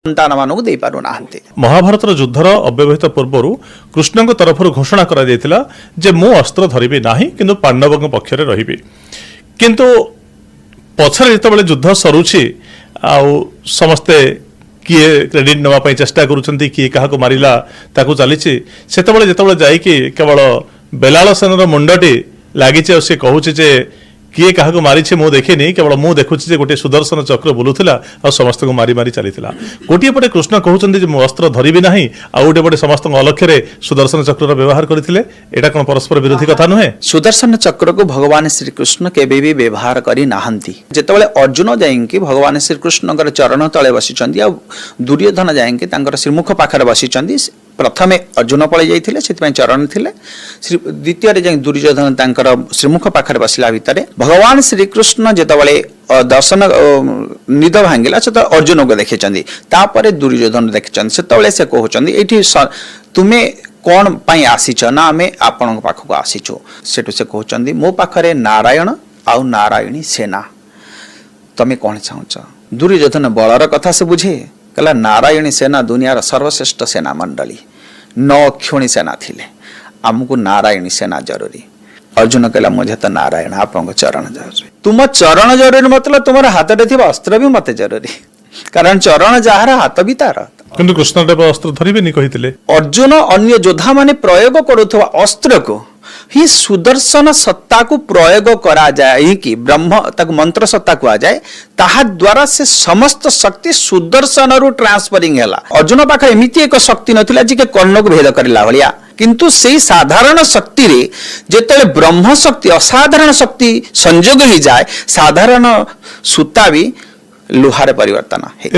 संतान मानक दे पारु नाहंती। महाभारत युद्धर अव्यवहित पूर्व कृष्ण तरफ घोषणा करा जायतिला जे मु अस्त्र धरिबी नाही किंतु पांडवों पक्षरे रहिबी किंतु पछरे जेतेबेले युद्ध सरुछि आउ समस्ते किए क्रेडिट नवा पई चेष्टा करूछंती किए काहाको मारिला ताकू चलीछि सेतेबेले जेतेबेले जाई कि केवल बेलाल सेनर मुंडटी लागिछि और से कहूछि जे किए काहाको मारिछि मु देखिनी केवल मु देखुछि जे गोटे सुदर्शन चक्र बुलुथिला और समस्त को मारी मारी चलीथिला गोटे पटे कृष्ण कहउछंती जे मु अस्त्र धरिबी नाही आ गोटे पटे समस्त अलक्ष्य सुदर्शन चक्र व्यवहार करथिले एटा कोन परस्पर विरोधी कथा नुहे। सुदर्शन चक्र को भगवान श्री कृष्ण केबे भी व्यवहार करी नाहंती। जेतेबेले अर्जुन जाइंकी भगवान श्री कृष्ण चरण तले बसिचंदी आ दुर्योधन जाइंकी तांकर श्रीमुख पाखरे बसिचंदी। प्रथमे अर्जुन पळै जाइथिले सेति चरण थिले द्वितीय रे जाई दुर्योधन तांकर श्रीमुख पाखरे बसिला भितरे भगवान श्री कृष्ण जेतेबेले दर्शन निद भांगिला से अर्जुन को देखिचंदी तापरे दुर्योधन देखिचंदी सेतेबेले से कहउचंदी एठी तुमे कोन पई आसीछ ना आमे आपन पाखको आसीछु सेटु से कहउचंदी मो पाखरे नारायण आउ नारायणी सेना तमे कोन चाहछ। दुर्योधन बलर कथा से बुझे कहला नारायणी सेना दुनियार सर्वश्रेष्ठ सेना मंडली 9 क्षणी सेना थिले आमको नारायणी सेना जरूरी। अर्जुन कहला मुझे तो नारायण आपन चरण जरूरी। तुम चरण जरूरी मतलब तुम हाथ में अस्त्र भी मत जरूरी कारण चरण जार हाथ भी तार किंतु कृष्ण देव अस्त्र धरिबेनी कहिथिले। अर्जुन अन्य योद्धा माने प्रयोग करुथवा अस्त्र को ही सुदर्शन सत्ता को प्रयोग करा जाए कि ब्रह्म तक मंत्र सत्ता को जाए ताहा द्वारा से समस्त शक्ति सुदर्शन रु ट्रांसफरिंग हैला। अर्जुन पाखे एमिति एक शक्ति नथिला जे के कर्ण को भेद करला भलिया किंतु सेही साधारण शक्ति रे जेतेले ब्रह्म शक्ति असाधारण शक्ति संयोग ही जाए साधारण सूता भी लुहारे परिवर्तन है।